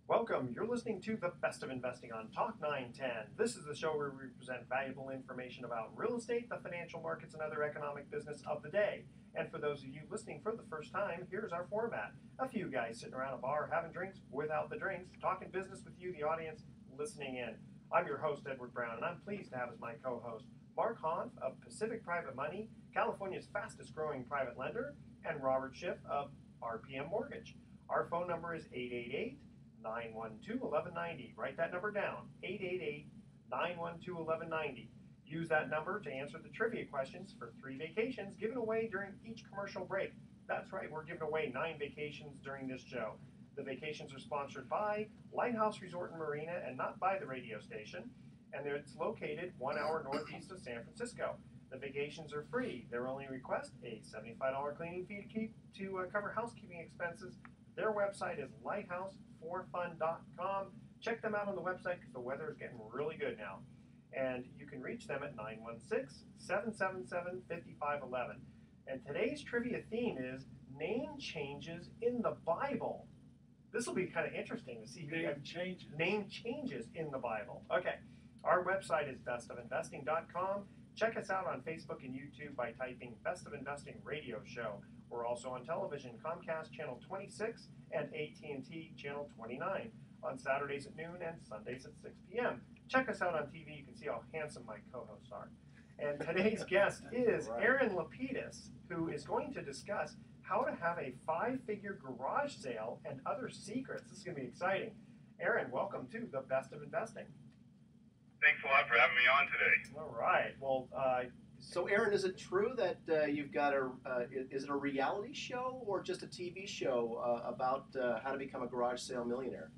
Welcome. You're listening to The Best of Investing on Talk 910. This is the show where we present valuable information about real estate, the financial markets, and other economic business of the day. And for those of you listening for the first time, here's our format. A few guys sitting around a bar having drinks without the drinks, talking business with you, the audience, listening in. I'm your host, Edward Brown, and I'm pleased to have as my co-host Mark Hanf of Pacific Private Money, California's fastest growing private lender, and Robert Schiff of RPM Mortgage. Our phone number is 888-912-1190. Write that number down, 888-912-1190. Use that number to answer the trivia questions for 3 vacations given away during each commercial break. That's right, we're giving away 9 vacations during this show. The vacations are sponsored by Lighthouse Resort and Marina and not by the radio station, and it's located 1 hour northeast of San Francisco. The vacations are free. Their only request, a $75 cleaning fee to cover housekeeping expenses. Their website is lighthouse4fun.com. Check them out on the website because the weather is getting really good now. And you can reach them at 916-777-5511. And today's trivia theme is name changes in the Bible. This will be kind of interesting to see. Name changes in the Bible. Okay. Our website is bestofinvesting.com. Check us out on Facebook and YouTube by typing Best of Investing Radio Show. We're also on television, Comcast Channel 26 and AT&T Channel 29 on Saturdays at noon and Sundays at 6 p.m. Check us out on TV. You can see how handsome my co-hosts are. And today's guest is Aaron LaPedis, who is going to discuss how to have a 5-figure garage sale and other secrets. This is going to be exciting. Aaron, welcome to The Best of Investing. Thanks a lot for having me on today. All right. Well, so Aaron, is it true that you've got is it a reality show or just a TV show about how to become a garage sale millionaire?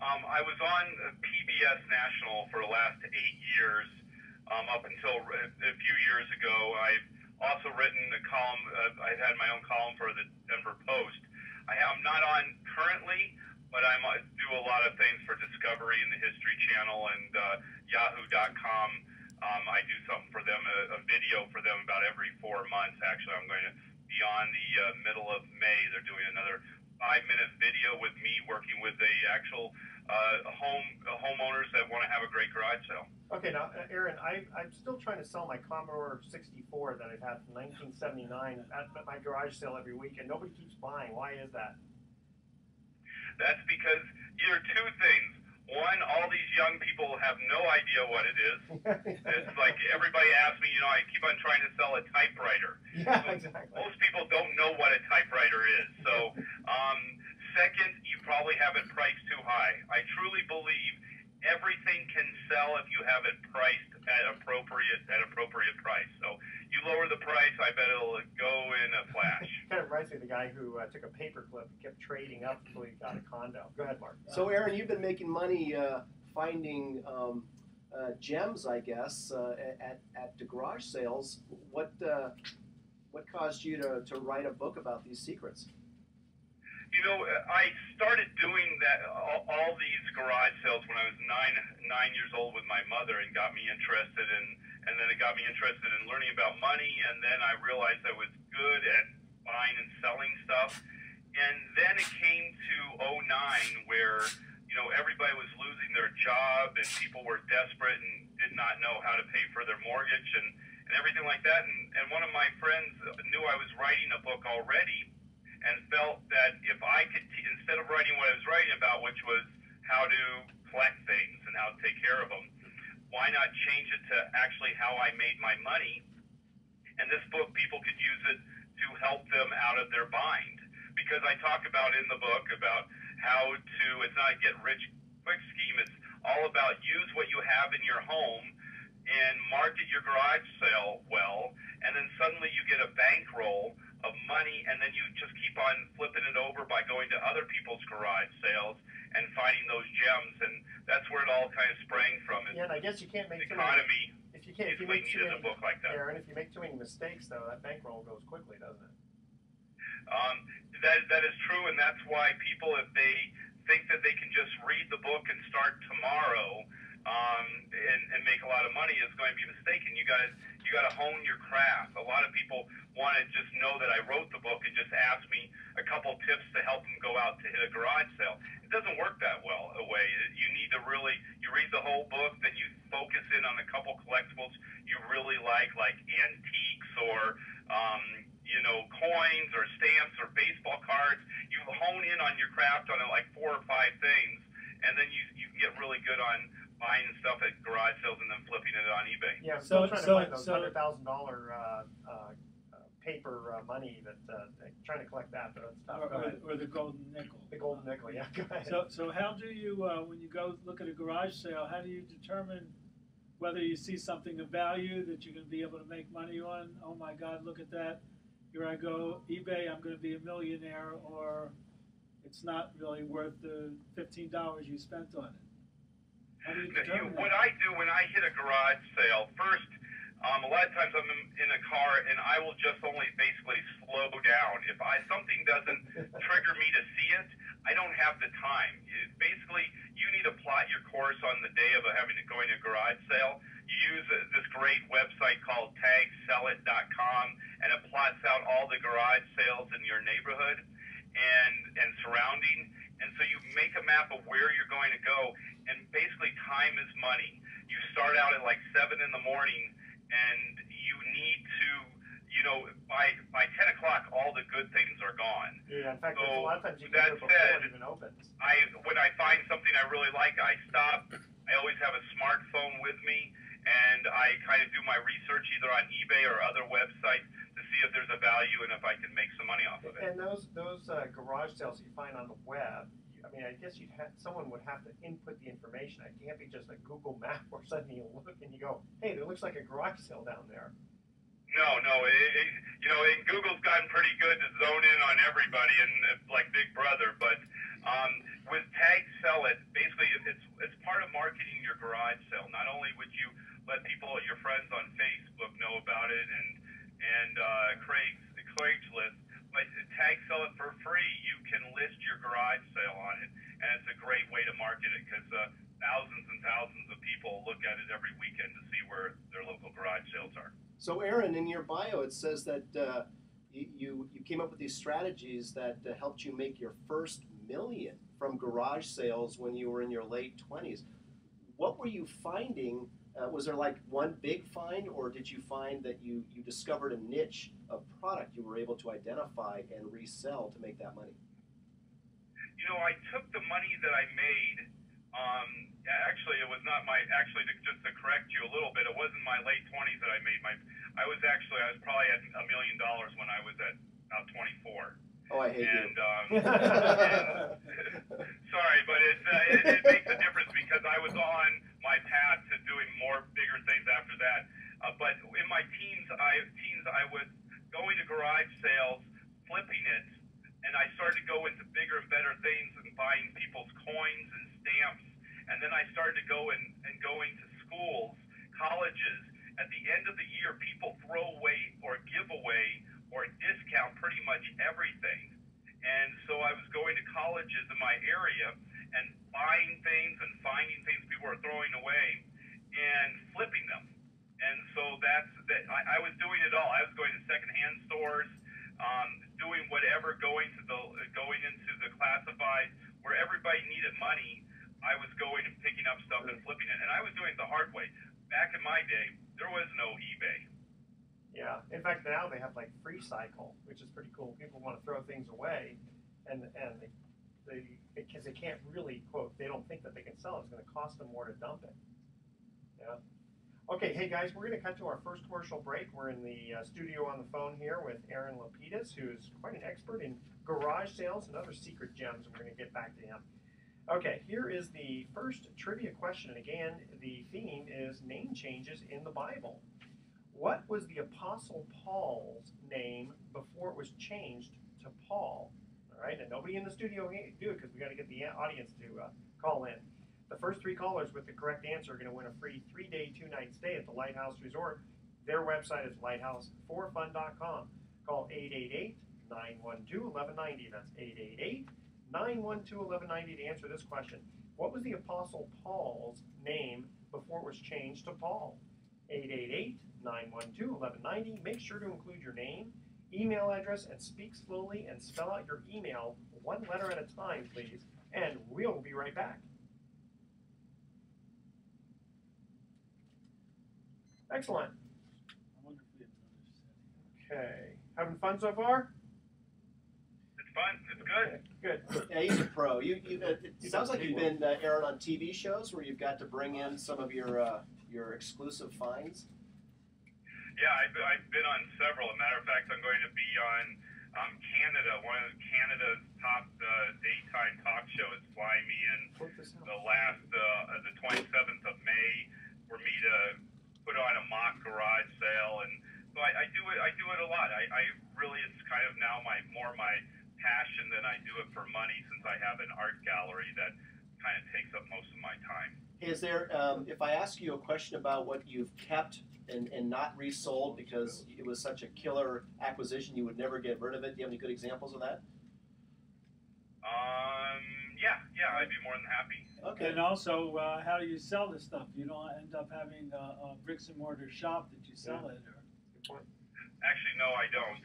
I was on PBS National for the last 8 years, up until a few years ago. I've also written a column. I've had my own column for the Denver Post. I'm not on currently, but I do a lot of things for Discovery and the History Channel and Yahoo.com. I do something for them, a video for them about every 4 months. Actually, I'm going to be on the middle of May. They're doing another 5-minute video with me working with the actual homeowners that want to have a great garage sale. Okay, now, Aaron, I'm still trying to sell my Commodore 64 that I've had from 1979 at my garage sale every week, and nobody keeps buying. Why is that? That's because either 2 things. One, all these young people have no idea what it is. It's like everybody asks me, I keep on trying to sell a typewriter. Yeah, exactly. Most people don't know what a typewriter is. So, second, you probably have it priced too high. I truly believe everything can sell if you have it priced at appropriate price. So you lower the price, I bet it'll go in a flash. Kind of reminds me of the guy who took a paperclip and kept trading up until he got a condo. Go ahead, Mark. So Aaron, you've been making money finding gems, I guess, at the garage sales. What caused you to write a book about these secrets? I started doing that, all these garage sales when I was nine years old with my mother, and got me interested and then it got me interested in learning about money, and then I realized I was good at buying and selling stuff. And then it came to '09 where, everybody was losing their job and people were desperate and did not know how to pay for their mortgage and everything like that. And one of my friends knew I was writing a book already, and felt that if I could, instead of writing what I was writing about, which was how to collect things and how to take care of them, why not change it to actually how I made my money? And this book, people could use it to help them out of their bind. Because I talk about in the book about how to, it's not a get-rich-quick scheme, it's all about use what you have in your home and market your garage sale well, and then suddenly you get a bankroll of money, and then you just keep on flipping it over by going to other people's garage sales and finding those gems, and that's where it all kind of sprang from. Yeah, and I guess you can't make economy. If you make too many, a book like that. Aaron, if you make too many mistakes, though, that bankroll goes quickly, doesn't it? That is true, and that's why people, if they think that they can just read the book and start tomorrow and make a lot of money, is going to be mistaken. You got to hone your craft. A lot of people want to just know that I wrote the book and just ask me a couple tips to help them go out to hit a garage sale. It doesn't work that well away. You need to really, you read the whole book, then you focus in on a couple collectibles you really like antiques or, you know, coins or stamps or baseball cards. You hone in on your craft on like 4 or 5 things, and then you can get really good on buying stuff at garage sales and then flipping it on eBay. Yeah, I'm still trying to find those $100,000 paper money that trying to collect that, but it's tough. Or the golden nickel. The golden nickel, yeah. Go ahead. So how do you, when you go look at a garage sale, how do you determine whether you see something of value that you're going to be able to make money on? Oh my God, look at that! Here I go, eBay, I'm going to be a millionaire, or it's not really worth the $15 you spent on it. How do you determine that? What I do when I hit a garage sale, first, a lot of times I'm in a car and I will just only basically slow down. If something doesn't trigger me to see it, I don't have the time. Basically, you need to plot your course on the day of going to a garage sale. You use this great website called tagsellit.com, and it plots out all the garage sales in your neighborhood and surrounding. And so you make a map of where you're going to go, and basically time is money. You start out at like 7 in the morning, and you need to, you know, by 10 o'clock, all the good things are gone. Yeah, in fact, so a lot of times you can do it before it even opens. When I find something I really like, I stop. I always have a smartphone with me, and I kind of do my research either on eBay or other websites to see if there's a value and if I can make some money off of it. And those garage sales you find on the web, I mean, I guess someone would have to input the information. It can't be just a Google map where suddenly you look and you go, hey, there looks like a garage sale down there. No, you know, Google's gotten pretty good to zone in on everybody and like Big Brother, but with Tag Sell It, basically it's part of marketing your garage sale. Not only would you let your friends on Facebook know about it and Craigslist, but Tag Sell It for free. You can list your garage sale on it, and it's a great way to market it because thousands and thousands of people look at it every weekend to see where their local garage sales are. So, Aaron, in your bio, it says that you came up with these strategies that helped you make your first million from garage sales when you were in your late 20s. What were you finding? Was there like one big find, or did you find that you discovered a niche of product you were able to identify and resell to make that money? You know, I took the money that I made. Actually, it was not just to correct you a little bit, it wasn't my late 20s that I made I was probably at $1 million when I was at about 24. Oh, I hate you. Sorry, but it makes a difference because I was on my path to doing bigger things after that. But in my teens, I was going to garage sales, flipping it, and I started to go into bigger and better things and buying people's coins and stamps. And then I started to go and going to schools, colleges. At the end of the year, people throw away or give away or discount pretty much everything. And so I was going to colleges in my area and buying things and finding things people were throwing away and flipping them. And so I was doing it all. I was going to secondhand stores, doing whatever, going into the classified where everybody needed money. I was going and picking up stuff and flipping it, and I was doing it the hard way. Back in my day, there was no eBay. Yeah, in fact, now they have like free cycle, which is pretty cool. People want to throw things away, and because they can't really quote, they don't think that they can sell it. It's going to cost them more to dump it. Yeah. Okay, hey guys, we're going to cut to our first commercial break. We're in the studio on the phone here with Aaron LaPedis, who's quite an expert in garage sales and other secret gems, and we're going to get back to him. Okay, here is the first trivia question, and again, the theme is name changes in the Bible. What was the Apostle Paul's name before it was changed to Paul? All right, and nobody in the studio can do it because we got to get the audience to call in. The first 3 callers with the correct answer are going to win a free 3-day, 2-night stay at the Lighthouse Resort. Their website is lighthouse4fun.com. Call 888-912-1190. That's 888-912-1190 to answer this question. What was the Apostle Paul's name before it was changed to Paul? 888-912-1190. Make sure to include your name email address and speak slowly and spell out your email one letter at a time, please. And we'll be right back. Excellent. I wonder if we have another set. Okay. Having fun so far? It's fun. It's good. Good. Yeah, he's a pro. It sounds like you've been, Aaron, on TV shows where you've got to bring in some of your exclusive finds. Yeah, I've been on several. As a matter of fact, I'm going to be on Canada, one of Canada's top daytime talk shows, flying me in the 27th of May for me to put on a mock garage sale, and so I do it a lot. I really, it's kind of now my passion than I do it for money, since I have an art gallery that kind of takes up most of my time. Is there, if I ask you a question about what you've kept and not resold because it was such a killer acquisition you would never get rid of it, do you have any good examples of that? Yeah, I'd be more than happy. Okay. And also, how do you sell this stuff? You don't end up having a bricks and mortar shop that you sell it, or? Actually, no, I don't.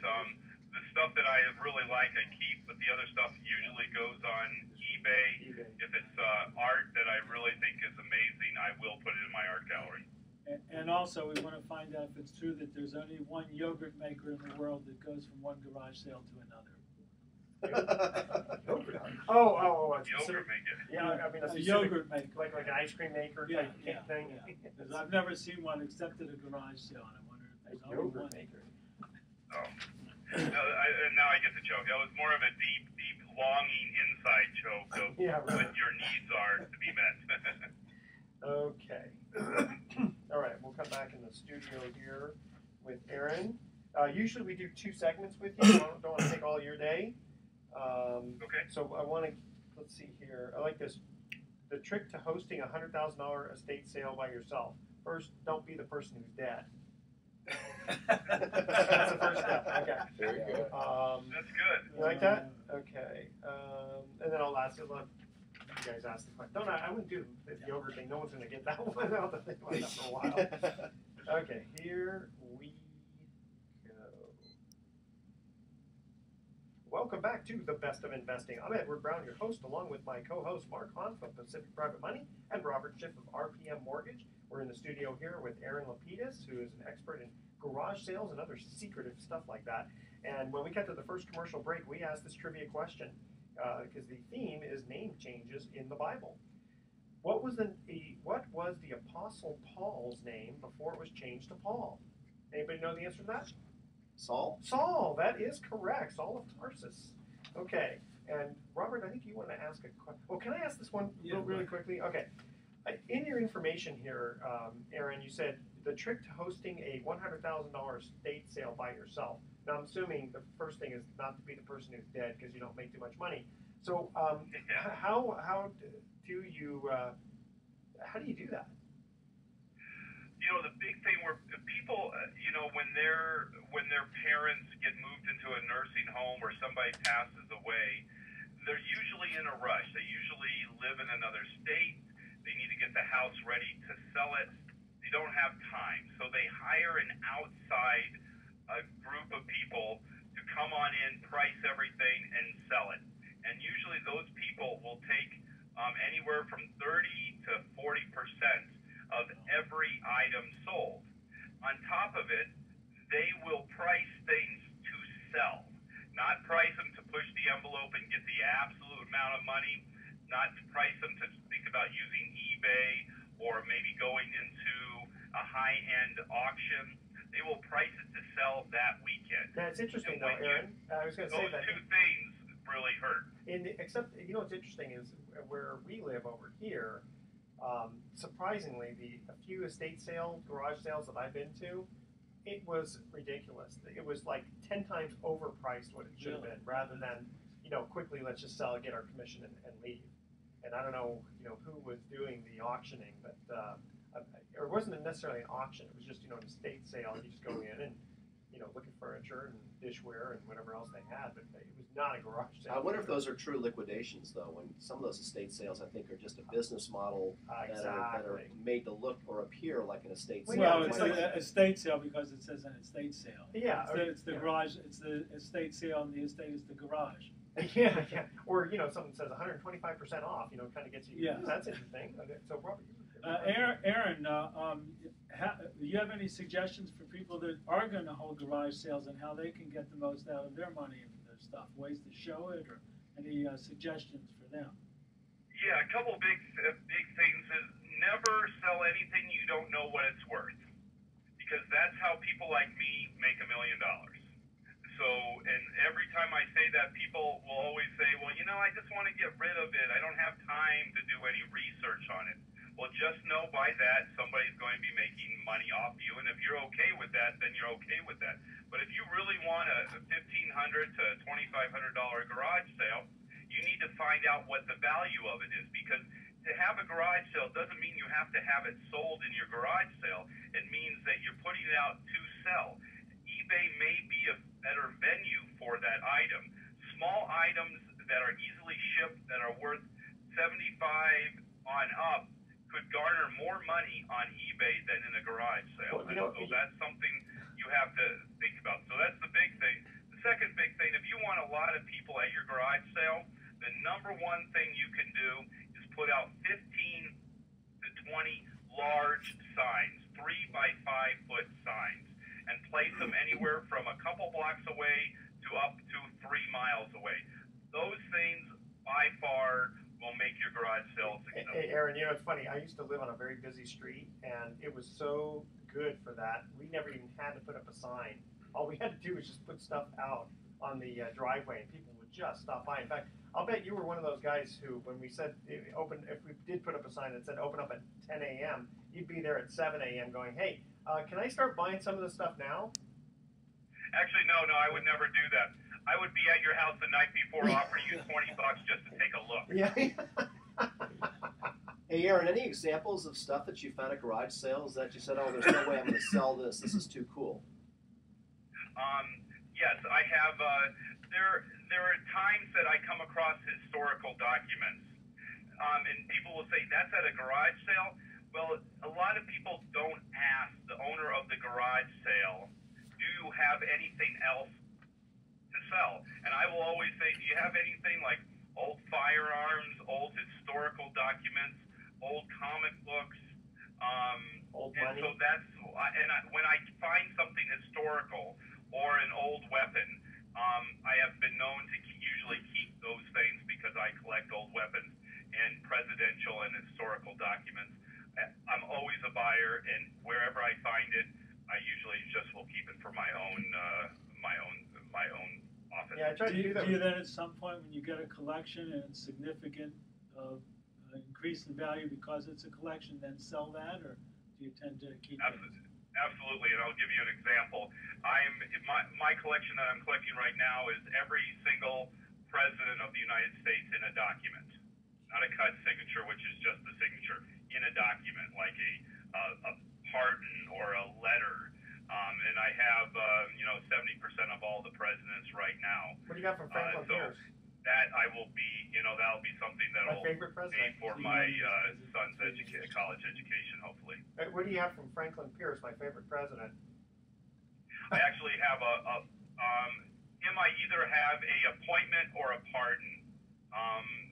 The stuff that I really like, I keep, but the other stuff usually goes on eBay. If it's art that I really think is amazing, I will put it in my art gallery. And also, we want to find out if it's true that there's only one yogurt maker in the world that goes from one garage sale to another. Yogurt maker. Yeah, I mean a yogurt maker, like an ice cream maker type thing. Yeah. Because I've never seen one except at a garage sale, and I wonder if there's only one. Maker. Oh. Now I get the joke. That was more of a deep longing inside joke of what your needs are to be met. Okay. All right, we'll come back in the studio here with Aaron. Usually we do 2 segments with you. Don't want to take all your day. Okay. So I want to, let's see here. I like this. The trick to hosting a $100,000 estate sale by yourself. First, don't be the person who's dead. That's the first step. Okay. Very good. That's good. You like that? Okay. And then I'll ask you, look, you guys ask the question. Don't I wouldn't do the yogurt thing. No one's going to get that one. I'll have to think about that for a while. Okay, here we go. Welcome back to The Best of Investing. I'm Edward Brown, your host, along with my co-host Mark Hahn from Pacific Private Money and Robert Schiff of RPM Mortgage. We're in the studio here with Aaron LaPedis, who is an expert in garage sales and other secretive stuff like that. And when we got to the first commercial break, we asked this trivia question because the theme is name changes in the Bible. What was the Apostle Paul's name before it was changed to Paul? Anybody know the answer to that? Saul? Saul, that is correct. Saul of Tarsus. Okay, and Robert, I think you want to ask a question. Well, can I ask this one really quickly? Okay. In your information here, Aaron, you said the trick to hosting a $100,000 estate sale by yourself. Now, I'm assuming the first thing is not to be the person who's dead because you don't make too much money. So, how do you do that? You know, the big thing where people, when their parents get moved into a nursing home or somebody passes away, they're usually in a rush. They usually live in another state. They need to get the house ready to sell it. They don't have time, so they hire an outside group of people to come on in, price everything, and sell it. And usually those people will take anywhere from 30 to 40% of every item sold. On top of it, they will price things to sell, not price them to push the envelope and get the absolute amount of money, not to price them to think about using eBay or maybe going into a high-end auction. They will price it to sell that weekend. That's interesting, though, Aaron. I was going to say that. Those two things really hurt. Except, what's interesting is where we live over here, surprisingly, a few estate sales, garage sales that I've been to, it was ridiculous. It was like 10 times overpriced what it should have been, rather than, quickly let's just sell it, get our commission, and leave. And I don't know, who was doing the auctioning, but or it wasn't necessarily an auction. It was just, an estate sale. You just go in and look at furniture and dishware and whatever else they had, but it was not a garage sale. I wonder if those are true liquidations, though. When some of those estate sales, I think, are just a business model that are made to look or appear like an estate sale. Well, it's an estate sale because it says an estate sale. Yeah, it's the garage. It's the estate sale, and the estate is the garage. Yeah. Or someone says 125% off. Kind of gets you. Yeah, that's interesting. Okay, so Robert, Aaron, do you have any suggestions for people that are going to hold garage sales and how they can get the most out of their money and for their stuff? Ways to show it, or any suggestions for them? Yeah, a couple big things is never sell anything you don't know what it's worth, because that's how people like me make $1 million. So, and every time I say that, people will always say, well, I just want to get rid of it. I don't have time to do any research on it. Well, just know by that somebody's going to be making money off you, and if you're okay with that, then you're okay with that. But if you really want a $1,500 to $2,500 garage sale, you need to find out what the value of it is, because to have a garage sale doesn't mean you have to have it sold in your garage sale. It means that you're putting it out to sell. eBay may be a better venue for that item. Small items that are easily shipped, that are worth $75 on up, could garner more money on eBay than in a garage sale. So that's something you have to think about. So that's the big thing. The second big thing, if you want a lot of people at your garage sale, the number one thing you can do is put out 15 to 20 large signs, 3 by 5 foot signs, and place them anywhere from a couple blocks away to up to 3 miles away. Those things, by far, will make your garage sale successful. Hey, Aaron, it's funny. I used to live on a very busy street, and it was so good for that. We never even had to put up a sign. All we had to do was just put stuff out on the driveway, and people would just stop by. In fact, I'll bet you were one of those guys who, when we said open, if we did put up a sign that said open up at 10 a.m., you'd be there at 7 a.m. going, hey, can I start buying some of this stuff now? Actually, no, I would never do that. I would be at your house the night before offering you $20 just to take a look. Yeah. Hey, Aaron, any examples of stuff that you found at garage sales that you said, oh, there's no way I'm going to sell this. This is too cool? Yes, I have. There are times that I come across historical documents, and people will say, that's at a garage sale. Well, a lot of people don't ask the owner of the garage sale, do you have anything else to sell? And I will always say, do you have anything like old firearms, old historical documents, old comic books? Old and money. So that's, when I find something historical or an old weapon, I have been known to usually keep those things because I collect old weapons and presidential and historical documents. I'm always a buyer, and wherever I find it, I usually just will keep it for my own office. Yeah, I try to do that. Do you then at some point when you get a collection and it's significant increase in value because it's a collection, then sell that, or do you tend to keep it? Absolutely, and I'll give you an example. My collection that I'm collecting right now is every single president of the United States in a document. Not a cut signature, which is just the signature, in a document, like a pardon or a letter. And I have, 70% of all the presidents right now. What do you got from Franklin Pierce? That I will be, that'll be something that'll pay for my son's college education, hopefully. What do you have from Franklin Pierce, my favorite president? I actually have him. I either have a appointment or a pardon.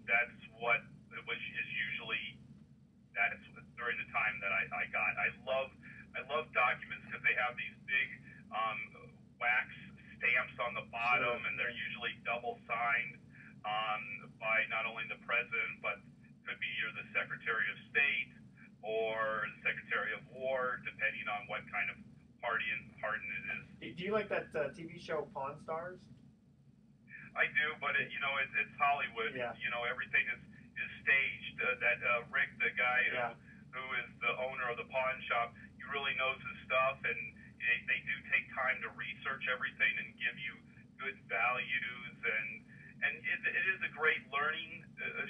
That's what is usually. That's during the time that I got. I love documents because they have these big wax stamps on the bottom, and they're usually double signed by not only the president, but could be either the Secretary of State or the Secretary of War, depending on what kind of pardon it is. Do you like that TV show Pawn Stars? I do, but it's Hollywood. Yeah. Everything is staged. Rick, the guy who is the owner of the pawn shop, he really knows his stuff, and they do take time to research everything and give you good values, and it is a great learning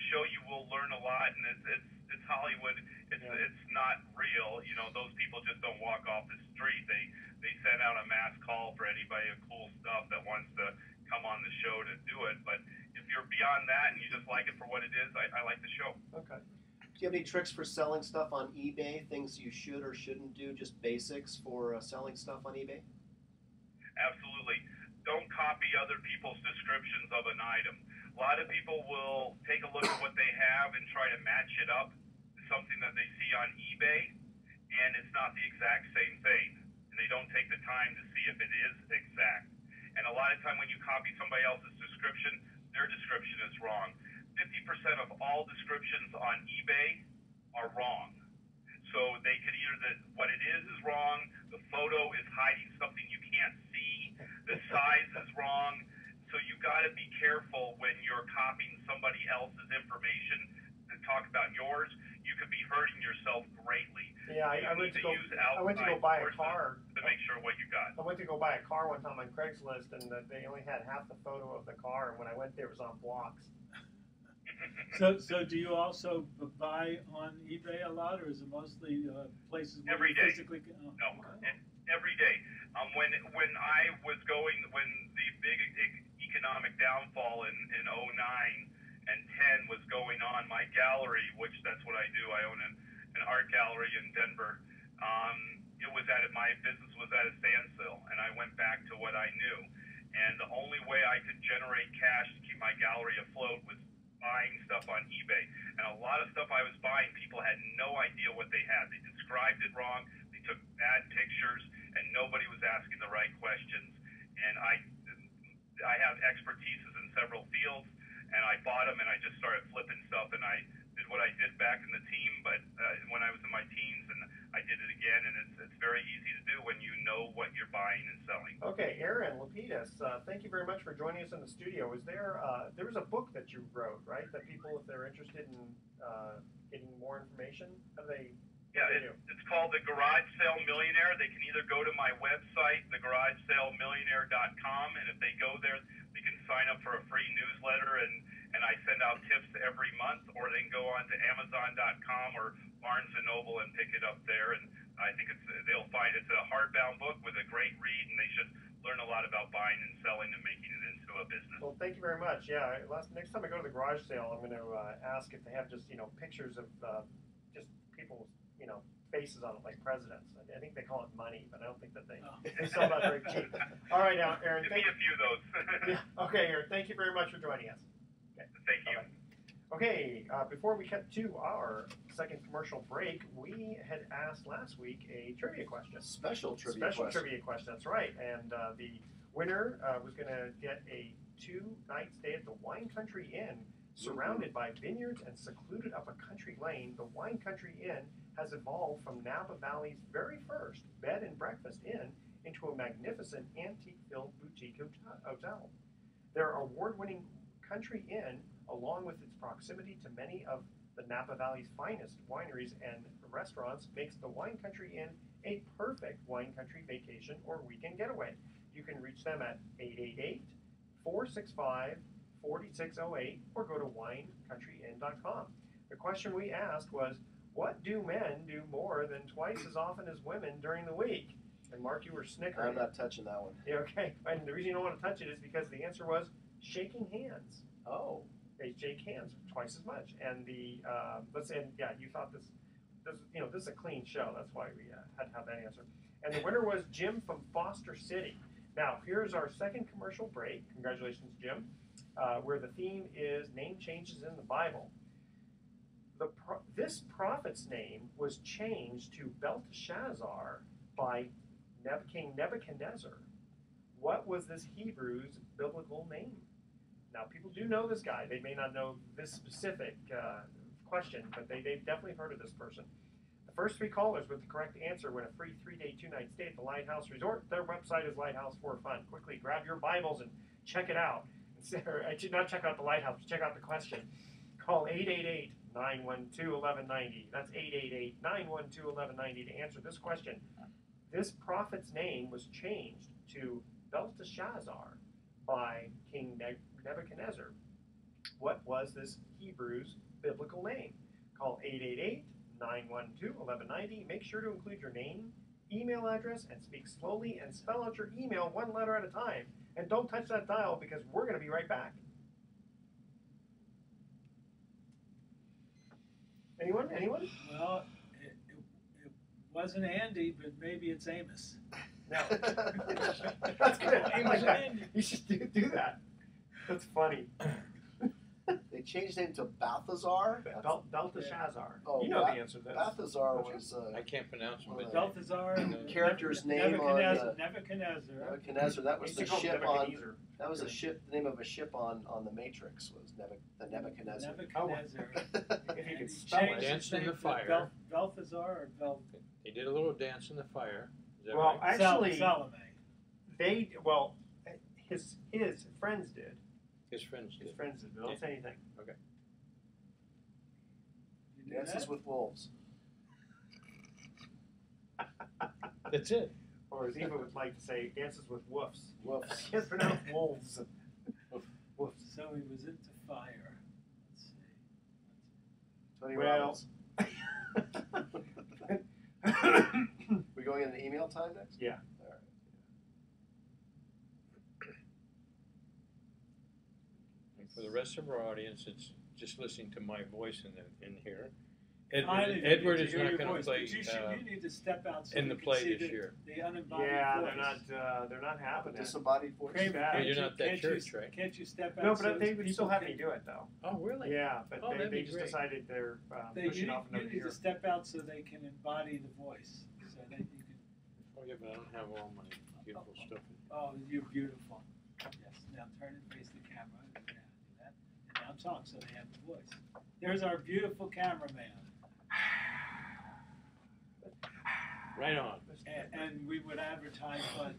show. You will learn a lot, and it's Hollywood. It's not real. Those people just don't walk off the street. They sent out a mass call for anybody with cool stuff that wants to come on the show to do it. But if you're beyond that and you just like it for what it is, I like the show. Okay. Do you have any tricks for selling stuff on eBay? Things you should or shouldn't do? Just basics for selling stuff on eBay? Absolutely. Don't copy other people's descriptions of an item. A lot of people will take a look at what they have and try to match it up to something that they see on eBay, and it's not the exact same thing. And they don't take the time to see if it is exact. And a lot of time when you copy somebody else's description, their description is wrong. 50% of all descriptions on eBay are wrong. So they could either, what it is wrong, the photo is hiding something you can't see, the size is wrong. So you got to be careful when you're copying somebody else's information to talk about yours. You could be hurting yourself greatly. Yeah, I went to go buy a car to make sure what you got. I went to go buy a car one time on Craigslist, and they only had half the photo of the car, and when I went there, it was on blocks. So do you also buy on eBay a lot, or is it mostly places where Every you day. physically? Oh, No, wow. every day. When I was going, when the big economic downfall in 09 and 10 was going on, my gallery, which that's what I do, I own an art gallery in Denver. My business was at a standstill, and I went back to what I knew. And the only way I could generate cash to keep my gallery afloat was buying stuff on eBay. And a lot of stuff I was buying, people had no idea what they had. They described it wrong, they took bad pictures, and nobody was asking the right questions. And I have expertises in several fields, and I bought them, and I just started flipping stuff, and I did what I did back in the team, but when I was in my teens, and I did it again, and it's very easy to do when you know what you're buying and selling. Okay, Aaron LaPedis, thank you very much for joining us in the studio. Is there was a book that you wrote, right? That people, if they're interested in getting more information, how do they? Yeah, it's called The Garage Sale Millionaire. They can either go to my website, thegaragesalemillionaire.com, and if they go there, they can sign up for a free newsletter, and I send out tips every month, or they can go on to Amazon.com or Barnes & Noble and pick it up there. And I think they'll find it's a hardbound book with a great read, and they should learn a lot about buying and selling and making it into a business. Well, thank you very much. Yeah, next time I go to the garage sale, I'm going to ask if they have just pictures of just people's faces on it, like presidents. I think they call it money, but I don't think that they sell that very cheap. All right, now, Aaron. Give me a few of those. Yeah. Okay, Aaron. Thank you very much for joining us. Okay. Thank you. Okay, before we cut to our second commercial break, we had asked last week a trivia question. Special trivia question. That's right. And the winner was going to get a 2-night stay at the Wine Country Inn, surrounded by vineyards and secluded up a country lane. The Wine Country Inn has evolved from Napa Valley's very first bed and breakfast inn into a magnificent antique-filled boutique hotel. Their award-winning country inn, along with its proximity to many of the Napa Valley's finest wineries and restaurants, makes the Wine Country Inn a perfect wine country vacation or weekend getaway. You can reach them at 888-465-4608 or go to winecountryin.com. The question we asked was, what do men do more than twice as often as women during the week? And Mark, you were snickering. I'm not touching that one. Yeah, okay. And the reason you don't want to touch it is because the answer was shaking hands. Oh. They shake hands twice as much. And the you thought this is a clean show. That's why we had to have that answer. And the winner was Jim from Foster City. Now, here's our second commercial break. Congratulations, Jim. Where the theme is name changes in the Bible. This prophet's name was changed to Belteshazzar by King Nebuchadnezzar. What was this Hebrew's biblical name? Now, people do know this guy. They may not know this specific question, but they've definitely heard of this person. The first 3 callers with the correct answer win a free 3-day, 2-night stay at the Lighthouse Resort. Their website is Lighthouse for Fun. Quickly grab your Bibles and check it out. I should not check out the Lighthouse, check out the question. Call 888-912-1190. That's 888-912-1190 to answer this question. This prophet's name was changed to Belteshazzar by King Nebuchadnezzar. What was this Hebrew's biblical name? Call 888-912-1190. Make sure to include your name, email address and speak slowly and spell out your email one letter at a time. And don't touch that dial because we're going to be right back. Anyone? Anyone? Well, it wasn't Andy, but maybe it's Amos. No. That's good. I like that. You should do that. That's funny. They changed his name to Balthazar. Belteshazzar. Oh, you know the answer to this. Balthazar was I can't pronounce him. But Balthazar. Character's name on Nebuchadnezzar. Nebuchadnezzar. That was the ship on. That was the ship. The name of a ship on the Matrix was the Nebuchadnezzar. Nebuchadnezzar. If you could And he spell changed it. Dance his in name the to fire. Balthazar or They did a little dance in the fire. Is that Well, right? actually, Salome. his friends did. His friends His did. friends did. But don't say anything. You knew Dances that? with Wolves. That's it. Or as Eva would like to say, dances with woofs. Wolves. Can't pronounce wolves. Woofs. So he was into fire. Let's see. Tony Well. Robbins. We going into email time next? Yeah. All right. And for the rest of our audience, it's just listening to my voice in here. Finally, Edward to is hear not your going to voice, play but you need to step out so in we the can play see this year. the unembodied Yeah, voice. they're not happening. Disembodied voice. Kramer, bad. can't You're you- not that can't church, you, right? Can't you step out? No, so but they would still people have can- me do it though. Oh, really? Yeah, but Oh, that'd they be just great. decided they're They, pushing you, off you another need year. to step out so they can embody the voice, so that you can. Oh, yeah, but I don't have all my beautiful stuff. Oh, you're beautiful. Yes. Now turn and face the camera. Yeah, do that. And now talk so they have the voice. There's our beautiful cameraman. Right on. And we would advertise, but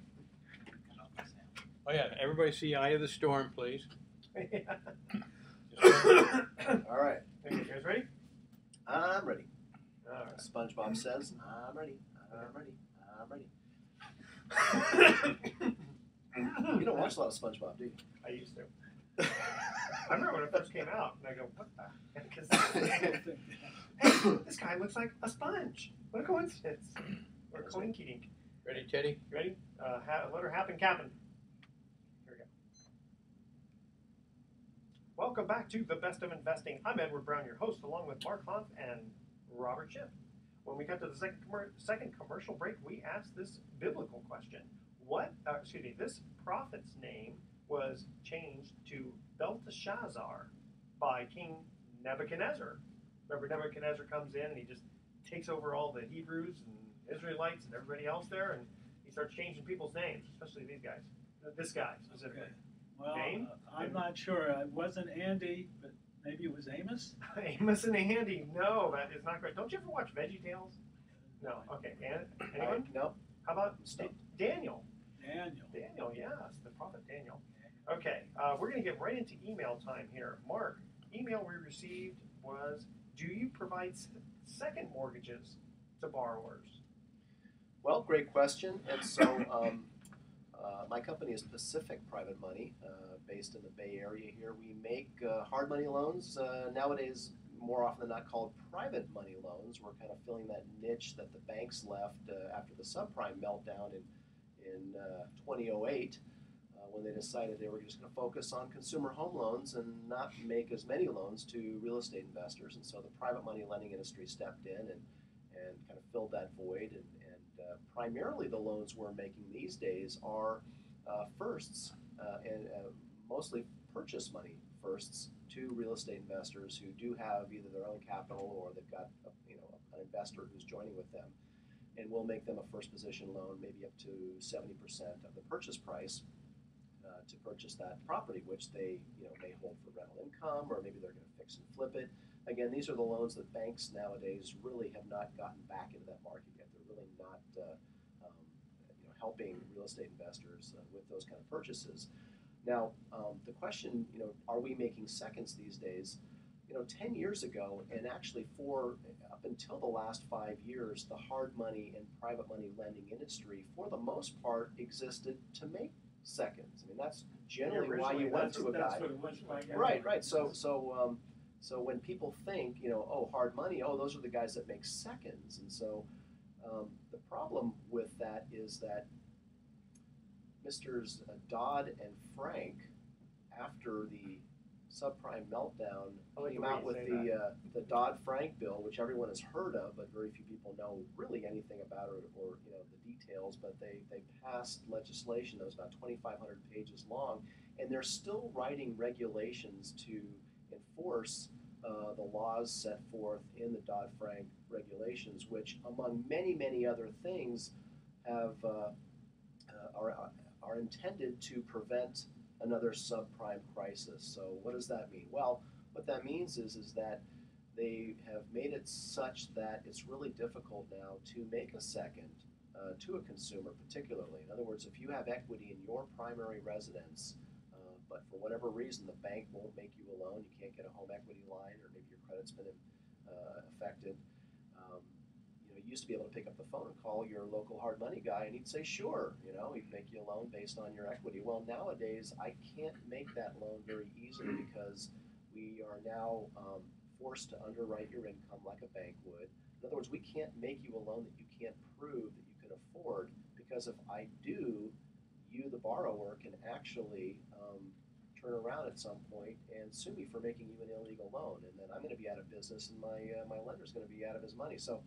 Oh, yeah. Everybody see Eye of the Storm, please. All right. Okay, you guys ready? I'm ready. All right. SpongeBob says, I'm ready. I'm ready. I'm ready. You don't watch a lot of SpongeBob, do you? I used to. I remember when it first came out, and I go, what the heck is this? Hey, this guy looks like a sponge. What a coincidence. Or coinky dink. Ready, Teddy? You ready? Let her happen, Captain. Here we go. Welcome back to The Best of Investing. I'm Edward Brown, your host, along with Mark Hunt and Robert Schiff. When we got to the second commercial break, we asked this biblical question. This prophet's name was changed to Belteshazzar by King Nebuchadnezzar. Remember, Nebuchadnezzar comes in and he just takes over all the Hebrews and Israelites and everybody else there, and he starts changing people's names, especially these guys. This guy specifically. Okay. Well, Name? I'm not sure. It wasn't Andy, but maybe it was Amos. Amos and Andy. No, that is not great. Don't you ever watch VeggieTales? No. Okay. Anyone? No. How about Daniel? Daniel. Yes, the prophet Daniel. Okay, we're going to get right into email time here. Mark, email we received was, do you provide second mortgages to borrowers? Well, great question. And so my company is Pacific Private Money, based in the Bay Area here. We make hard money loans, nowadays more often than not called private money loans. We're kind of filling that niche that the banks left after the subprime meltdown in 2008, when they decided they were just going to focus on consumer home loans and not make as many loans to real estate investors. And so the private money lending industry stepped in and kind of filled that void. And primarily the loans we're making these days are firsts and mostly purchase money firsts to real estate investors who do have either their own capital or they've got an investor who's joining with them. And we'll make them a first position loan, maybe up to 70% of the purchase price to purchase that property, which they may hold for rental income, or maybe they're going to fix and flip it. Again, these are the loans that banks nowadays really have not gotten back into that market yet. They're really not helping real estate investors with those kind of purchases. Now, the question, are we making seconds these days? 10 years ago, and actually up until the last 5 years, the hard money and private money lending industry, for the most part, existed to make seconds. I mean, that's generally why you went to a guy. That's what it was like. Right. So when people think, hard money, those are the guys that make seconds. And so The problem with that is that Misters Dodd and Frank, after the subprime meltdown, came out with the Dodd-Frank bill, which everyone has heard of, but very few people know really anything about it or the details. But they passed legislation that was about 2,500 pages long, and they're still writing regulations to enforce the laws set forth in the Dodd-Frank regulations, which, among many, many other things, have are intended to prevent another subprime crisis. So what does that mean? Well, what that means is that they have made it such that it's really difficult now to make a second to a consumer, particularly. In other words, if you have equity in your primary residence, but for whatever reason the bank won't make you a loan, you can't get a home equity line, or maybe your credit's been affected. You used to be able to pick up the phone and call your local hard money guy, and he'd say, sure, he'd make you a loan based on your equity. Well, nowadays, I can't make that loan very easily because we are now forced to underwrite your income like a bank would. In other words, we can't make you a loan that you can't prove that you can afford, because if I do, you, the borrower, can actually turn around at some point and sue me for making you an illegal loan, and then I'm going to be out of business, and my lender's going to be out of his money. So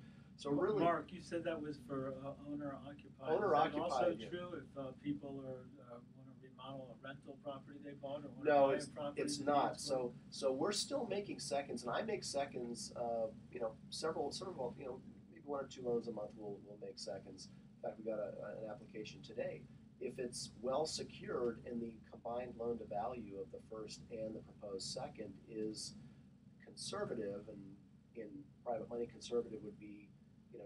really, Mark, you said that was for owner-occupied. Owner-occupied. Is that also true if people want to remodel a rental property they bought, or want no, to buy a property? it's not. So we're still making seconds, and I make seconds. Several, maybe 1 or 2 loans a month we'll make seconds. In fact, we got an application today. If it's well secured and the combined loan to value of the first and the proposed second is conservative, and in private money, conservative would be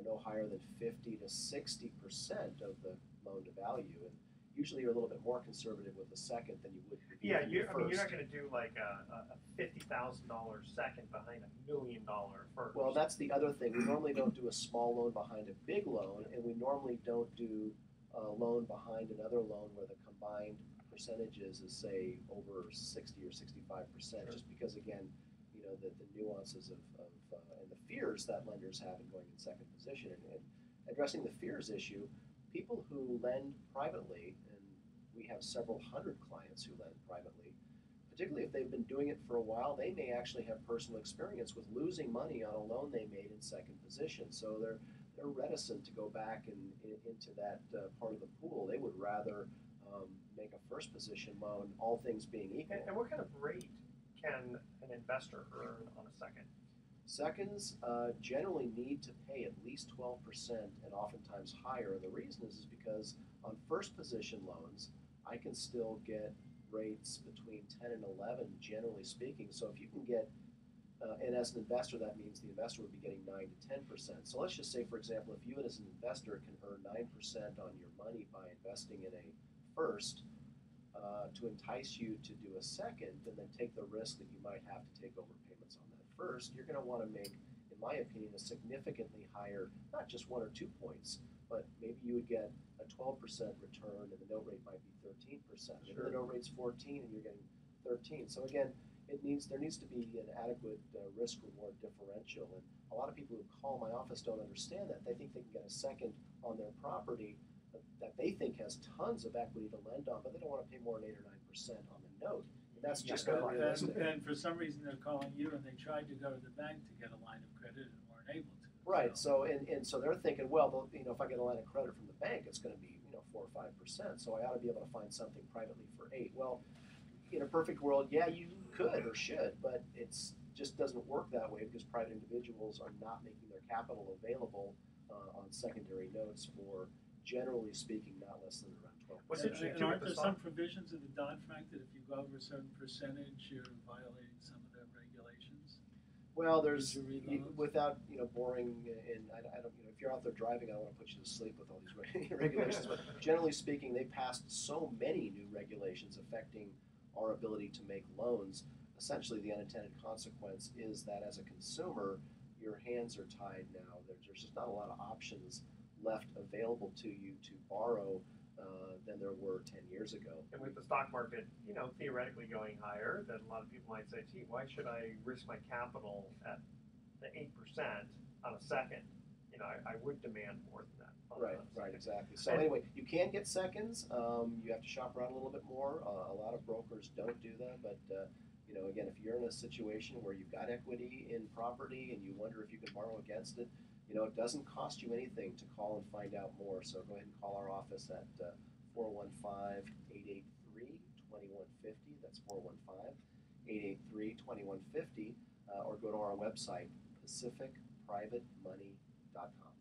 no higher than 50 to 60% of the loan to value, and usually you're a little bit more conservative with the second than you would be Yeah, with the you're first. not going to do like a $50,000 second behind $1 million first. Well, that's the other thing. We normally don't do a small loan behind a big loan, and we normally don't do a loan behind another loan where the combined percentages is, say, over 60 or 65%, just because, again, the nuances of and the fears that lenders have in going in second position. And addressing the fears issue, people who lend privately, and we have several hundred clients who lend privately, particularly if they've been doing it for a while, they may actually have personal experience with losing money on a loan they made in second position. So they're reticent to go back into that part of the pool. They would rather make a first position loan, all things being equal. And what kind of rate can an investor earn on a second? Seconds generally need to pay at least 12% and oftentimes higher. And the reason is because on first position loans, I can still get rates between 10 and 11, generally speaking. So if you can get, and as an investor, that means the investor would be getting 9 to 10%. So let's just say, for example, if you as an investor can earn 9% on your money by investing in a first, to entice you to do a second and then take the risk that you might have to take overpayments on that first, you're going to want to make, in my opinion, a significantly higher, not just 1 or 2 points, but maybe you would get a 12% return and the note rate might be 13%. Maybe the note rate's 14 and you're getting 13. So again, there needs to be an adequate risk-reward differential. And a lot of people who call my office don't understand that. They think they can get a second on their property that they think has tons of equity to lend on, but they don't want to pay more than 8 or 9% on the note. And that's just not realistic. And for some reason, they're calling you, and they tried to go to the bank to get a line of credit and weren't able to. Right. So so they're thinking, well, if I get a line of credit from the bank, it's going to be 4 or 5%. So I ought to be able to find something privately for 8. Well, in a perfect world, yeah, you could or should, but it's just doesn't work that way because private individuals are not making their capital available on secondary notes for, generally speaking, not less than around 12%. What's interesting And too aren't with there the some provisions of the Dodd-Frank that if you go over a certain percentage, you're violating some of their regulations? Well, there's Did you read those? without boring, and I don't if you're out there driving, I don't want to put you to sleep with all these regulations. But generally speaking, they passed so many new regulations affecting our ability to make loans. Essentially, the unintended consequence is that as a consumer, your hands are tied now. There's just not a lot of options left available to you to borrow than there were 10 years ago. And with the stock market, theoretically going higher, then a lot of people might say, gee, why should I risk my capital at the 8% on a second? I would demand more than that. Right, exactly. So anyway, you can get seconds. You have to shop around a little bit more. A lot of brokers don't do that, but again, if you're in a situation where you've got equity in property and you wonder if you can borrow against it, it doesn't cost you anything to call and find out more. So go ahead and call our office at 415-883-2150. That's 415-883-2150, or go to our website, pacificprivatemoney.com.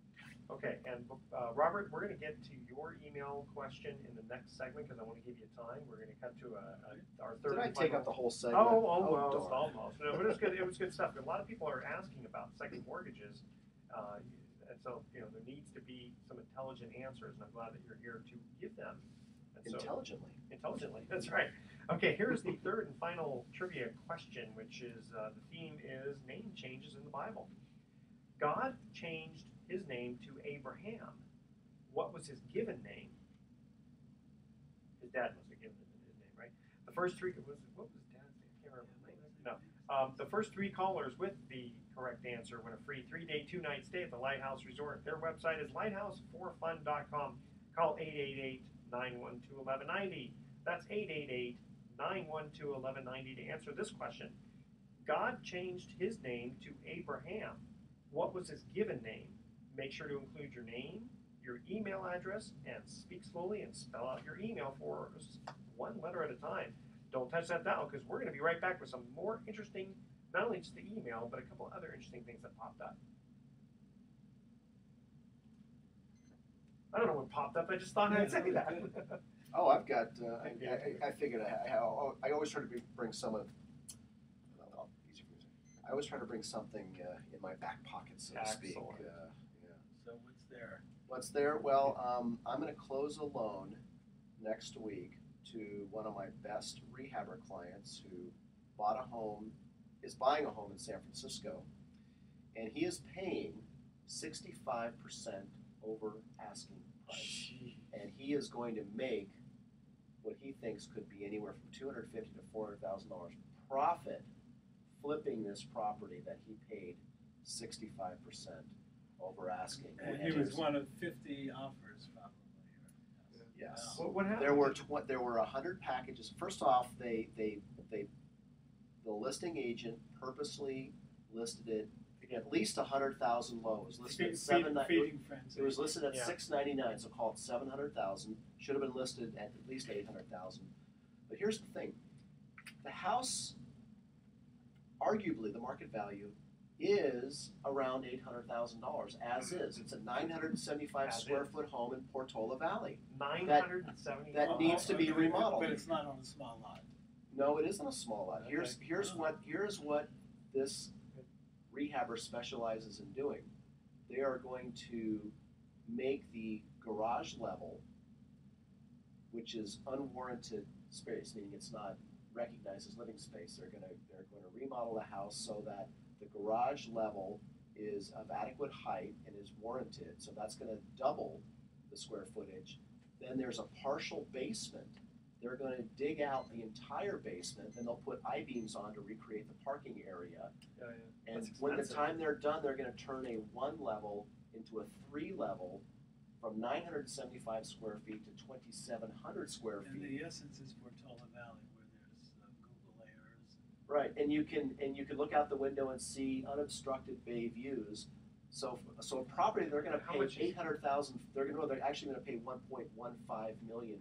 Okay, and Robert, we're going to get to your email question in the next segment because I want to give you time. We're going to cut to our third. Did I take up the whole segment? Almost. No, but it was good stuff. A lot of people are asking about second mortgages, and so there needs to be some intelligent answers, and I'm glad that you're here to give them. And intelligently. Intelligently, that's right. Okay, here's the third and final trivia question, which is the theme is name changes in the Bible. God changed his name to Abraham. What was his given name? His dad must have given him his name, right? The first three, what was his dad's name? I can't remember. No. The first three callers with the correct answer win a free 3-day, 2-night stay at the Lighthouse Resort. Their website is lighthouse4fun.com. Call 888-912-1190. That's 888-912-1190 to answer this question. God changed his name to Abraham. What was his given name? Make sure to include your name, your email address, and speak slowly and spell out your email for us one letter at a time. Don't touch that dial because we're going to be right back with some more interesting, not only just the email, but a couple other interesting things that popped up. I don't know what popped up. I just thought I'd say that. Oh, I've got. I figured I always try to bring someone. I always try to bring something in my back pocket, so to speak. So what's there? What's there? Well, I'm going to close a loan next week to one of my best rehabber clients who is buying a home in San Francisco, and he is paying 65% over asking price, and he is going to make what he thinks could be anywhere from $250,000 to $400,000 profit flipping this property that he paid 65% over asking. And he was one of 50 offers, probably. Yes. What happened? There were 100 packages. First off, the listing agent purposely listed it at least 100,000 low. It was listed at It was listed at $699, so call it 700,000. Should have been listed at least 800,000. But here's the thing: the house, arguably, the market value is around $800,000 as is. It's a 975 square foot home in Portola Valley. 975. That needs to be remodeled. But it's not on a small lot. No, it isn't a small lot. Okay. Here's what this rehabber specializes in doing. They are going to make the garage level, which is unwarranted space, meaning it's not recognized as living space. They're going to remodel the house so that the garage level is of adequate height and is warranted. So that's going to double the square footage. Then there's a partial basement. They're going to dig out the entire basement, then they'll put I-beams on to recreate the parking area. And when the time they're done, they're going to turn a 1-level into a 3-level from 975 square feet to 2,700 square feet. And the essence is Portola Valley, where there's Google layers. Right, and you can look out the window and see unobstructed bay views. So a property they're going to pay $800,000. They're actually going to pay $1.15 million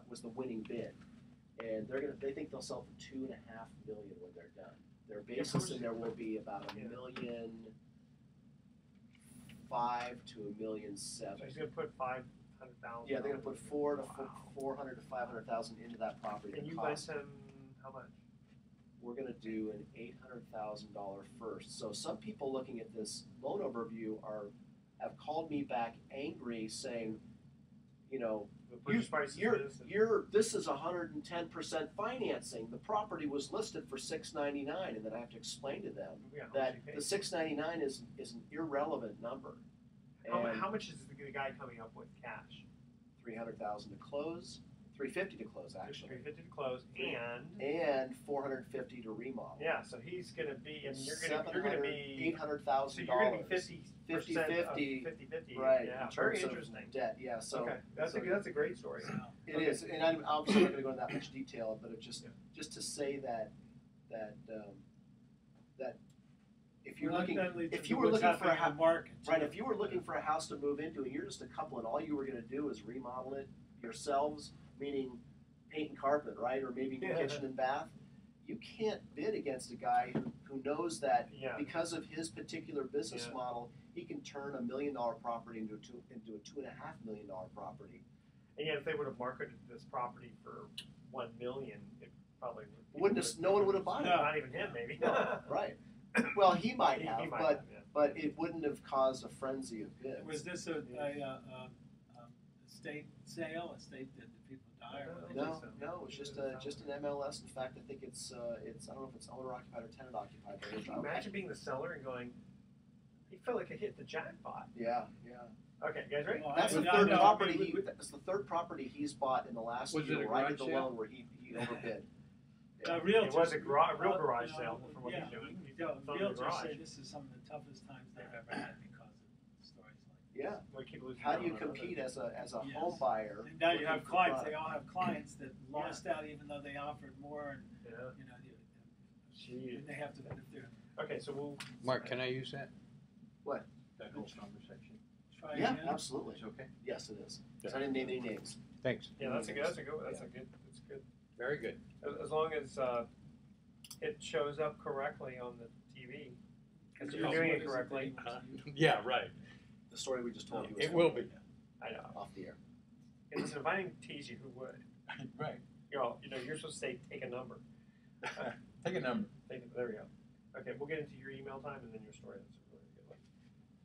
was the winning bid, and they think they'll sell for $2.5 million when they're done. Their basis in there will be about $1.5 million to $1.7 million. So he's going to put $500,000. Yeah, they're going to put $400,000 to $500,000 into that property. And you lent him how much? We're going to do an $800,000 first. So some people looking at this loan overview have called me back angry, saying, this is 110% financing. The property was listed for $699, and then I have to explain to them that the $699 is an irrelevant number. How much is the guy coming up with cash? $300,000 to close, $350 to close, actually. $350 to close, and $450 to remodel. yeah. So he's going to be, and you're going to be $800,000. So you're going to be 50-50. 50-50. Right. Yeah. In Very terms interesting. of debt. Yeah. So Okay. That's a great story. it is, and I'm obviously not going to go into that much detail, but it just to say that if you're looking, if you were looking for a house, right? If you were looking for a house to move into, and you're just a couple, and all you were going to do is remodel it yourselves, meaning paint and carpet, right, or maybe new kitchen and bath, you can't bid against a guy who knows that because of his particular business model, he can turn $1 million property into a $2.5 million property. And yet, if they would have marketed this property for $1 million, it probably no one would have bought it. Not even him, maybe. No, right. Well, he might have, he might but have, but it wouldn't have caused a frenzy of bids. Was this a estate sale? Estate that the people die? Or No, it was just an MLS. In fact, I think it's I don't know if it's owner occupied or tenant occupied. Could you imagine being the seller and going, he felt like I hit the jackpot. Yeah. Okay, you guys ready? Well, That's the third property. That's the third property he's bought in the last year. Right at the loan where he overbid. It was a real garage sale from what he's doing. Realtors say this is some of the toughest times they've ever had because of stories like this. How do you compete as a home buyer? And now you have clients. They all have clients that lost out even though they offered more, and they have to. Okay, so we'll. Mark, can I use that? What? That whole conversation. Try again? Absolutely. It's okay. Yes, it is. So I didn't name any names. Thanks. Yeah, that's good. Very good. As long as it shows up correctly on the TV, because you're doing it correctly. Yeah, right. The story we just told you. It will be. I know. Off the air. And listen, if I didn't tease you, who would? Right. You're supposed to say take a number. Take a number. There we go. Okay, we'll get into your email time and then your story. That's a really good one.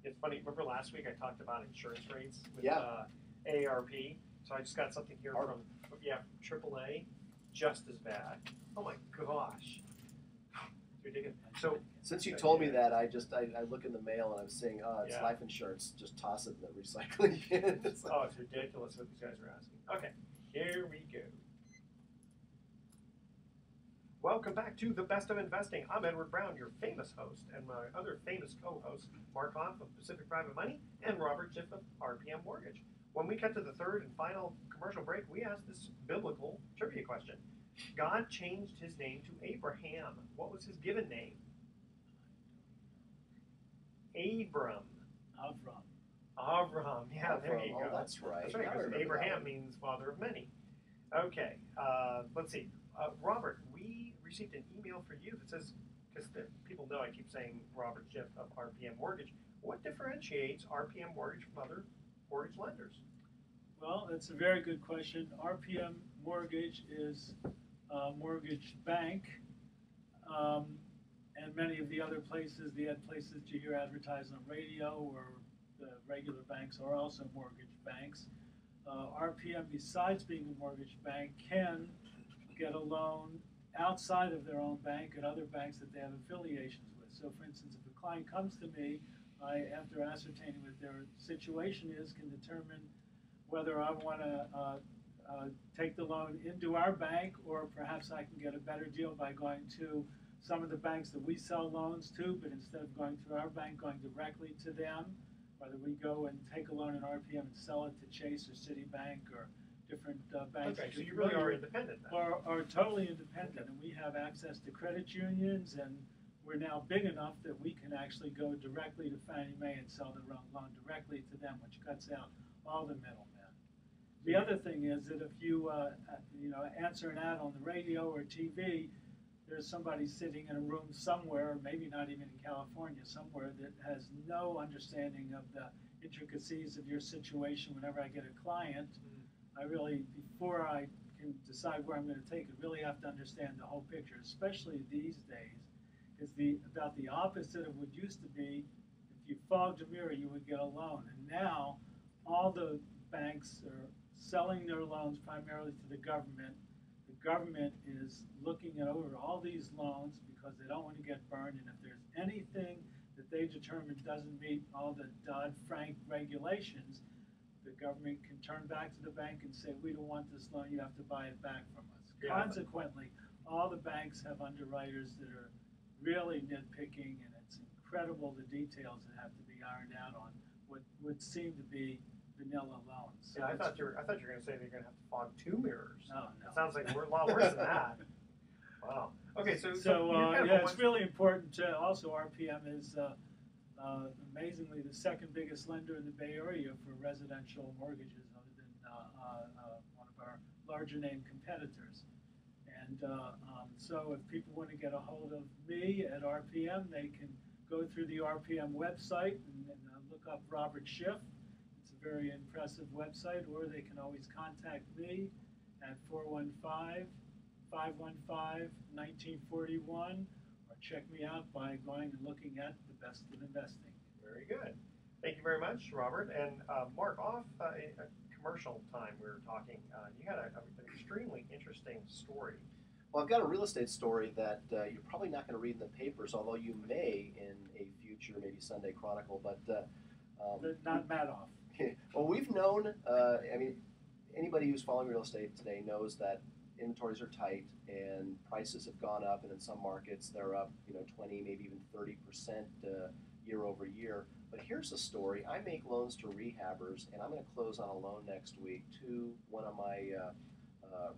It's funny. Remember last week I talked about insurance rates with AARP. So I just got something here from AAA. Just as bad. Oh my gosh. It's ridiculous. So since you told me that, I look in the mail and I'm saying, it's life insurance. Just toss it in the recycling bin. It's ridiculous what these guys are asking. Okay, here we go. Welcome back to The Best of Investing. I'm Edward Brown, your famous host, and my other famous co-hosts, Mark Hoff of Pacific Private Money and Robert Jiff of RPM Mortgage. When we cut to the third and final commercial break, we asked this biblical trivia question. God changed his name to Abraham. What was his given name? Abram. Avram. Yeah, there you go. Oh, that's right. That's right, because Abraham means father of many. Okay, let's see. Robert, we received an email for you that says, because people know I keep saying Robert Jiff of RPM Mortgage, what differentiates RPM Mortgage from other mortgage lenders? Well, that's a very good question. RPM Mortgage is a mortgage bank, and many of the other places, the places that you hear advertised on radio or the regular banks are also mortgage banks. RPM, besides being a mortgage bank, can get a loan outside of their own bank at other banks that they have affiliations with. So, for instance, if a client comes to me, I, after ascertaining what their situation is, can determine whether I want to take the loan into our bank, or perhaps I can get a better deal by going to some of the banks that we sell loans to, but instead of going through our bank, going directly to them, whether we go and take a loan in RPM and sell it to Chase or Citibank or different banks. Okay, so you really are independent then. Are totally independent, and we have access to credit unions, and we're now big enough that we can actually go directly to Fannie Mae and sell the loan directly to them, which cuts out all the middlemen. The other thing is that if you answer an ad on the radio or TV, there's somebody sitting in a room somewhere, maybe not even in California, somewhere that has no understanding of the intricacies of your situation. Whenever I get a client, I really, before I can decide where I'm going to take it, really have to understand the whole picture, especially these days. It's about the opposite of what used to be. If you fogged a mirror, you would get a loan. And now all the banks are selling their loans primarily to the government. The government is looking over all these loans because they don't want to get burned. And if there's anything that they determine doesn't meet all the Dodd-Frank regulations, the government can turn back to the bank and say, we don't want this loan, you have to buy it back from us. Yeah. Consequently, all the banks have underwriters that are really nitpicking, and it's incredible the details that have to be ironed out on what would seem to be vanilla loans. So Yeah, I thought you were going to say they're going to have to fog 2 mirrors. No, no. It sounds like we're a lot worse than that. Wow. Okay, so yeah, it's really important to also RPM is amazingly the second biggest lender in the Bay Area for residential mortgages, other than one of our larger name competitors. And so if people want to get a hold of me at RPM, they can go through the RPM website and look up Robert Schiff. It's a very impressive website, or they can always contact me at 415-515-1941, or check me out by going and looking at the Best of Investing. Very good. Thank you very much, Robert. And Mark, off a commercial time we were talking, you had an extremely interesting story. Well, I've got a real estate story that you're probably not going to read in the papers, although you may in a future, maybe Sunday Chronicle, but not Madoff. Well, we've known, I mean, anybody who's following real estate today knows that inventories are tight and prices have gone up, and in some markets they're up, 20, maybe even 30% year over year. But here's the story. I make loans to rehabbers, and I'm going to close on a loan next week to one of my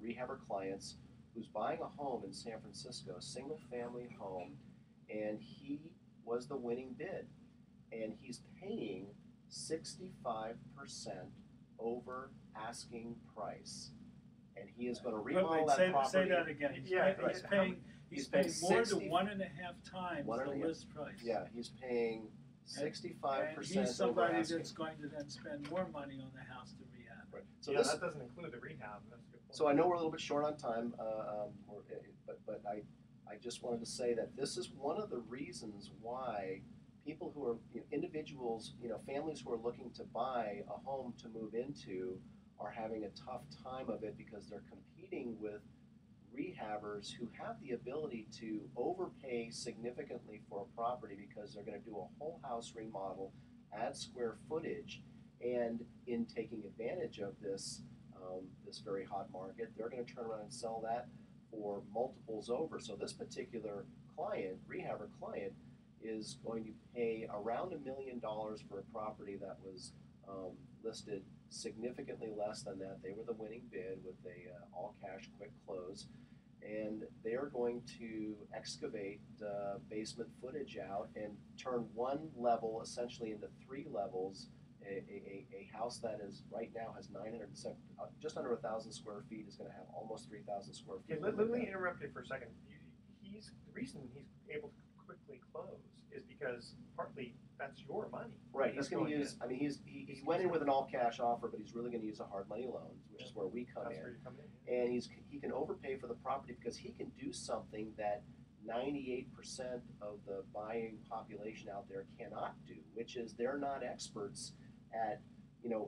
rehabber clients who's buying a home in San Francisco, a single-family home, and he was the winning bid. And he's paying 65% over asking price. And he is going to remodel that property. Say that again. He's paying more than 1.5 times the list price. Yeah, he's paying 65% and he's somebody over asking. that's going to then spend more money on the house to rehab. Right. So yeah, that doesn't include the rehab. That's a good point. So I know we're a little bit short on time, but I just wanted to say that this is one of the reasons why people who are individuals, families who are looking to buy a home to move into are having a tough time of it because they're competing with rehabbers who have the ability to overpay significantly for a property because they're going to do a whole house remodel, add square footage, and in taking advantage of this this very hot market, they're going to turn around and sell that for multiples over. So this particular client, rehabber client, is going to pay around $1 million for a property that was listed significantly less than that. They were the winning bid with a all-cash quick close, and they are going to excavate basement footage out and turn one level essentially into 3 levels. A house that is right now has just under 1,000 square feet is going to have almost 3,000 square feet. Okay, let me interrupt you for a second. The reason he's able to quickly close is because partly that's your money. Right. He's going to use. I mean, he went in with an all-cash offer, but he's really going to use a hard money loan, which is where we come in. Where you come in. And he can overpay for the property because he can do something that 98% of the buying population out there cannot do, which is they're not experts at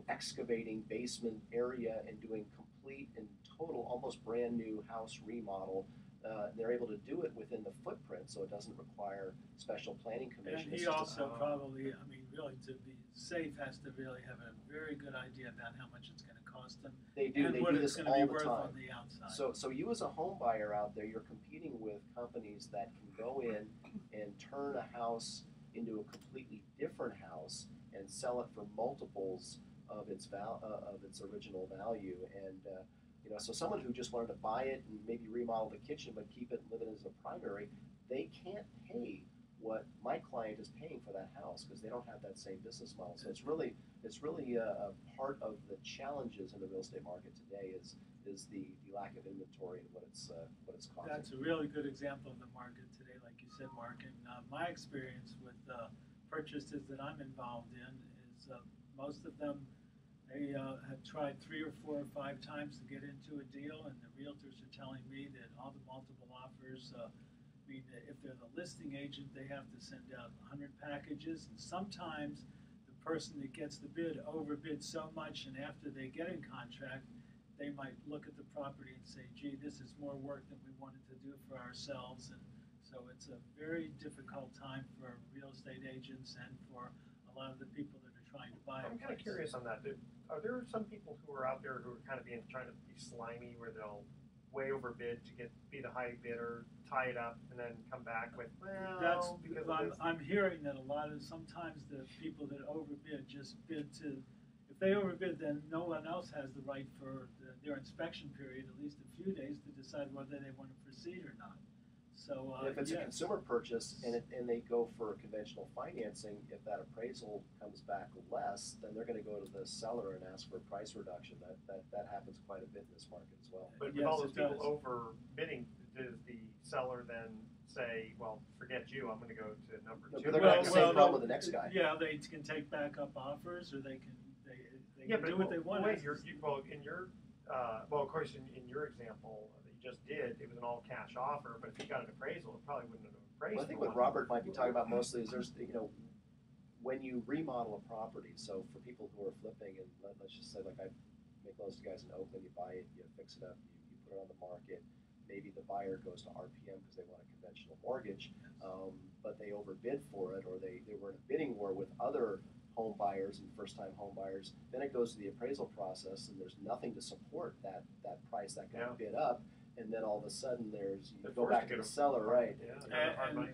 excavating basement area and doing complete and total, almost brand new house remodel. They're able to do it within the footprint, so it doesn't require special planning commission. And he also probably, really to be safe, has to really have a very good idea about how much it's going to cost them. They do. And they what do it's this going to all be the worth time. on the outside. So you as a home buyer out there, you're competing with companies that can go in and turn a house into a completely different house and sell it for multiples of its original value. And so someone who just wanted to buy it and maybe remodel the kitchen but keep it and live it as a primary, they can't pay what my client is paying for that house because they don't have that same business model. So it's really a part of the challenges in the real estate market today is the lack of inventory and what it's causing. That's a really good example of the market today, like you said, Mark. And my experience with purchases that I'm involved in is most of them, they have tried 3 or 4 or 5 times to get into a deal, and the realtors are telling me that all the multiple offers mean that if they're the listing agent, they have to send out 100 packages, and sometimes the person that gets the bid overbids so much, and after they get in contract, they might look at the property and say, gee, this is more work than we wanted to do for ourselves. And so it's a very difficult time for real estate agents and for a lot of the people that are trying to buy. I'm kind of curious on that. Are there some people who are out there who are kind of trying to be slimy, where they'll way overbid to be the high bidder, tie it up, and then come back with, well, because of this. I'm hearing that sometimes the people that overbid just bid to. If they overbid, then no one else has the right for their inspection period, at least a few days, to decide whether they want to proceed or not. So if it's a consumer purchase and they go for conventional financing, if that appraisal comes back less, then they're going to go to the seller and ask for a price reduction. That happens quite a bit in this market as well. But with all those people overbidding, does the seller then say, well, forget you, I'm going to go to number two? But they're going to have the same problem with the next guy. Yeah, they can take backup offers, or they can do what they want. Wait, of course, in your example that you just did, it was an all-cash offer, but if you got an appraisal, it probably wouldn't have appraised. Well, I think what Robert might be talking about mostly is there's, when you remodel a property, so for people who are flipping, and let's just say, like I make loans to guys in Oakland, you buy it, you fix it up, you put it on the market, maybe the buyer goes to RPM because they want a conventional mortgage, but they overbid for it, or they were in a bidding war with other home buyers and first-time home buyers. Then it goes to the appraisal process, and there's nothing to support that price that got bid up, and then all of a sudden you go back to the seller, right?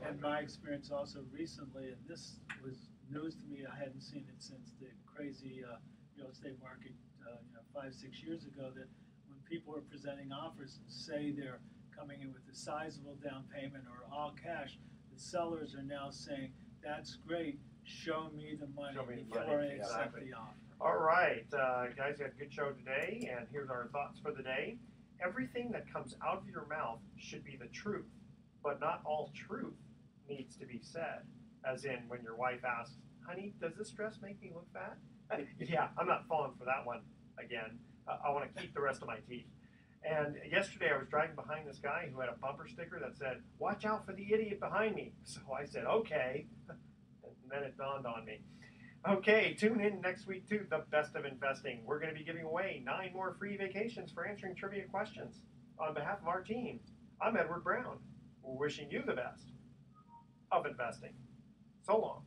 And my experience also recently, and this was news to me, I hadn't seen it since the crazy real estate market 5-6 years ago, that when people are presenting offers and say they're coming in with a sizable down payment or all cash, the sellers are now saying, that's great, show me the money before I accept the offer. All right, guys, we had a good show today, and here's our thoughts for the day. Everything that comes out of your mouth should be the truth, but not all truth needs to be said. As in, when your wife asks, honey, does this dress make me look fat? Yeah, I'm not falling for that one again. I want to keep the rest of my teeth. And yesterday I was driving behind this guy who had a bumper sticker that said, watch out for the idiot behind me. So I said, okay. And then it dawned on me. Okay, tune in next week to The Best of Investing. We're going to be giving away 9 more free vacations for answering trivia questions. On behalf of our team, I'm Edward Brown. We're wishing you the best of investing. So long.